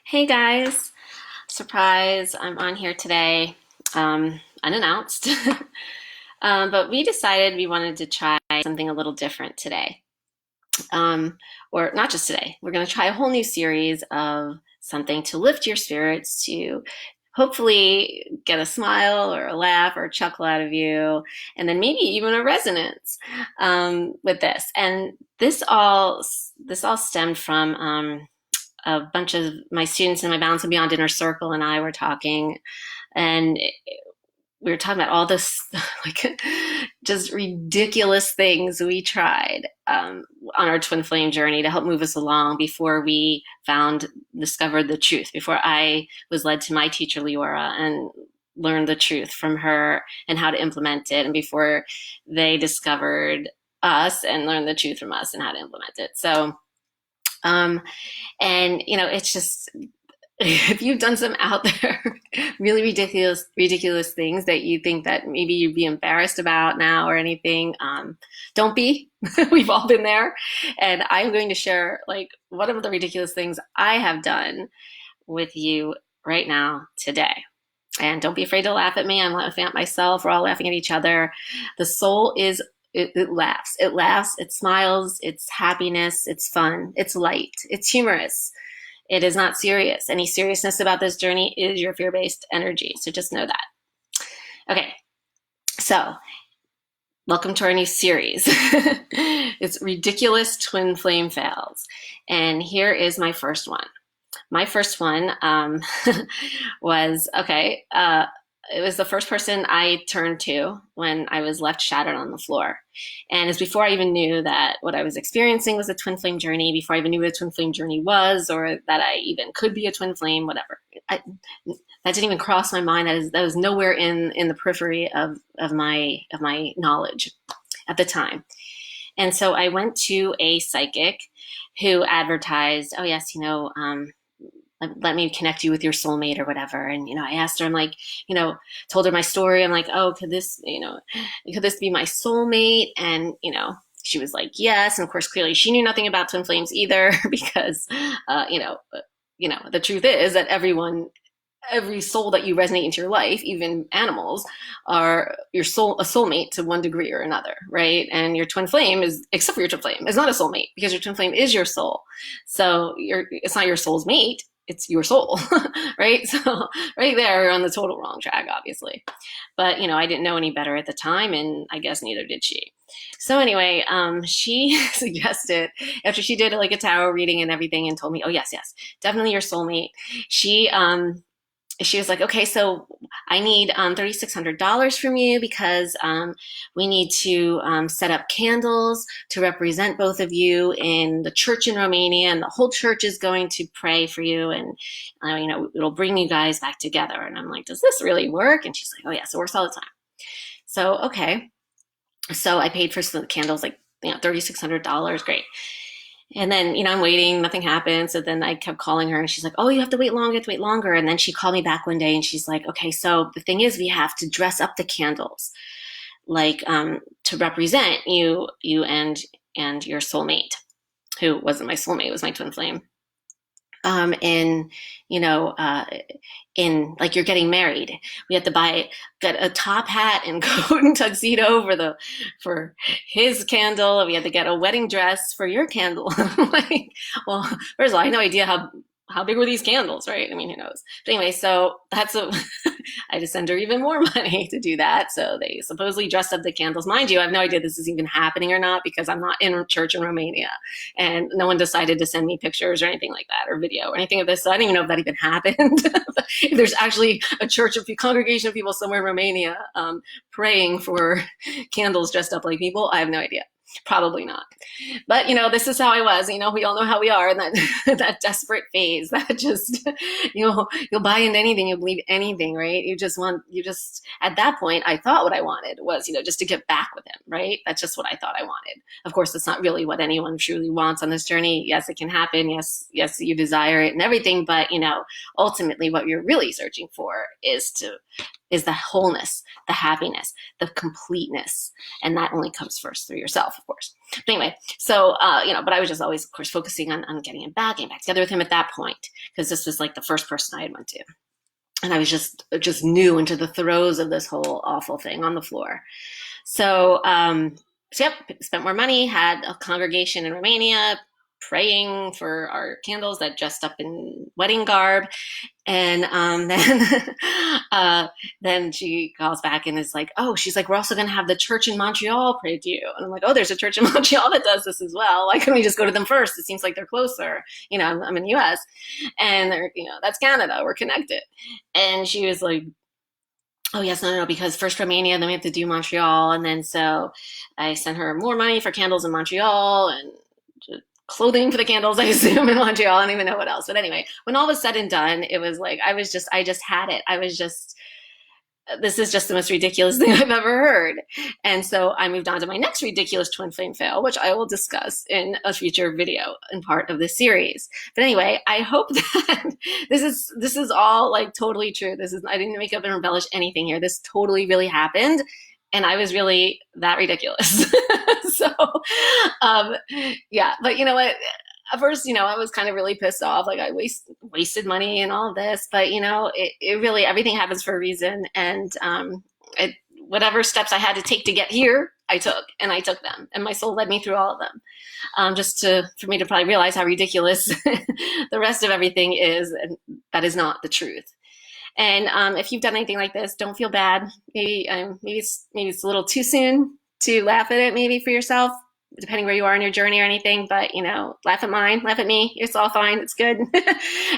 Hey guys, surprise, I'm on here today, unannounced. But we decided we wanted to try something a little different today. Or not just today, we're going to try a whole new series of something to lift your spirits, to hopefully get a smile or a laugh or a chuckle out of you, and then maybe even a resonance with this. And this all stemmed from a bunch of my students in my Balance and Beyond inner circle and I were talking, and we were talking about all this like just ridiculous things we tried on our twin flame journey to help move us along before we discovered the truth, before I was led to my teacher Leora and learned the truth from her and how to implement it, and before they discovered us and learned the truth from us and how to implement it. So um, and it's just if you've done some out there really ridiculous things that you think that maybe you'd be embarrassed about now or anything, don't be. We've all been there, and I'm going to share like one of the ridiculous things I have done with you right now today. And don't be afraid to laugh at me. I'm laughing at myself. We're all laughing at each other. The soul is it laughs. It laughs, it smiles, it's happiness, it's fun, it's light, it's humorous. It is not serious. Any seriousness about this journey is your fear-based energy. So just know that. Okay, so welcome to our new series. It's Ridiculous Twin Flame Fails. And here is my first one. My first one was, okay, it was the first person I turned to when I was left shattered on the floor. And it's before I even knew that what I was experiencing was a twin flame journey, before I even knew what a twin flame journey was, or that I even could be a twin flame, whatever. That didn't even cross my mind. That was nowhere in the periphery of my knowledge at the time. And so I went to a psychic who advertised, oh yes, let me connect you with your soulmate or whatever. And, I asked her, I'm like, told her my story. I'm like, oh, could this be my soulmate? And, she was like, yes. And of course, clearly she knew nothing about twin flames either, because, the truth is that every soul that you resonate into your life, even animals, are a soulmate to one degree or another, right? And your twin flame except for your twin flame, is not a soulmate, because your twin flame is your soul. So it's not your soul's mate, it's your soul, right? So right there, we're on the total wrong track, obviously. But, I didn't know any better at the time, and I guess neither did she. So anyway, she suggested, after she did like a tarot reading and everything and told me, oh, yes, definitely your soulmate. She was like, okay, so I need $3,600 from you, because we need to set up candles to represent both of you in the church in Romania, and the whole church is going to pray for you, and it'll bring you guys back together. And I'm like, does this really work? And she's like, oh yes, it works all the time. So okay, so I paid for some of the candles, like $3,600, great. And then, I'm waiting, nothing happened. So then I kept calling her, and she's like, oh, you have to wait longer. And then she called me back one day, and she's like, okay, so the thing is, we have to dress up the candles, like, to represent you and your soulmate, who wasn't my soulmate, it was my twin flame. In, in like you're getting married. We had to get a top hat and coat and tuxedo for his candle. We had to get a wedding dress for your candle. Like, well, first of all, I had no idea how big were these candles, right? I mean, who knows? But anyway, so I had to send her even more money to do that. So they supposedly dressed up the candles. Mind you, I have no idea this is even happening or not, because I'm not in a church in Romania, and no one decided to send me pictures or anything like that, or video or anything of this. So I don't even know if that even happened. If there's actually a congregation of people somewhere in Romania praying for candles dressed up like people, I have no idea. Probably not. But, this is how I was. We all know how we are in that that desperate phase, that just, you'll buy into anything, you'll believe anything, right? At that point, I thought what I wanted was, just to get back with him, right? That's just what I thought I wanted. Of course, that's not really what anyone truly wants on this journey. Yes, it can happen. Yes, you desire it and everything. But, ultimately what you're really searching for is is the wholeness, the happiness, the completeness. And that only comes first through yourself, of course. But anyway, so, but I was just always, of course, focusing on getting getting back together with him at that point, because this was like the first person I had went to. And I was just new into the throes of this whole awful thing on the floor. So, yep, spent more money, had a congregation in Romania praying for our candles that dressed up in wedding garb. And then she calls back and is like, oh, she's like, we're also going to have the church in Montreal pray to you. And I'm like, oh, there's a church in Montreal that does this as well. Why couldn't we just go to them first? It seems like they're closer. I'm in the US, and they're, that's Canada. We're connected. And she was like, oh, yes, no, because first Romania, then we have to do Montreal. And then so I sent her more money for candles in Montreal and clothing for the candles, I assume, in Montreal. I don't even know what else. But anyway, when all was said and done, it was like, I just had it. This is just the most ridiculous thing I've ever heard. And so I moved on to my next ridiculous twin flame fail, which I will discuss in a future video and part of this series. But anyway, I hope that this is all like totally true. I didn't make up and embellish anything here. This totally really happened. And I was really that ridiculous. So, yeah, but you know what? At first, I was kind of really pissed off. Like I wasted money and all of this, but it really, everything happens for a reason. And whatever steps I had to take to get here, I took them, and my soul led me through all of them. For me to probably realize how ridiculous the rest of everything is, and that is not the truth. And if you've done anything like this, don't feel bad. Maybe it's a little too soon to laugh at it, maybe for yourself, depending where you are in your journey or anything. But laugh at mine, laugh at me. It's all fine. It's good.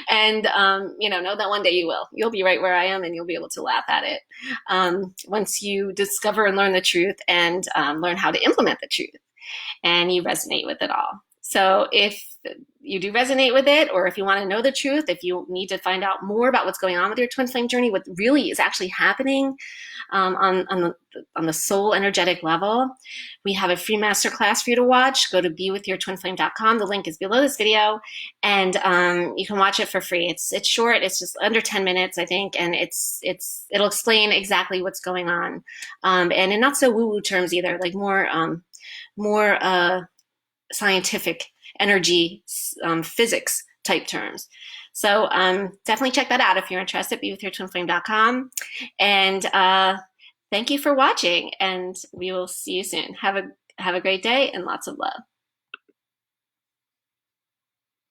And know that one day you will. You'll be right where I am, and you'll be able to laugh at it once you discover and learn the truth, and learn how to implement the truth, and you resonate with it all. So if you do resonate with it, or if you want to know the truth, if you need to find out more about what's going on with your twin flame journey, what really is actually happening on the soul energetic level, we have a free masterclass for you to watch. Go to bewithyourtwinflame.com. The link is below this video, and you can watch it for free. It's short. It's just under 10 minutes, I think, and it'll explain exactly what's going on, and in not so woo-woo terms either, like more scientific energy, physics type terms. So definitely check that out if you're interested. Bewithyourtwinflame.com. And thank you for watching, and we will see you soon. Have a great day and lots of love.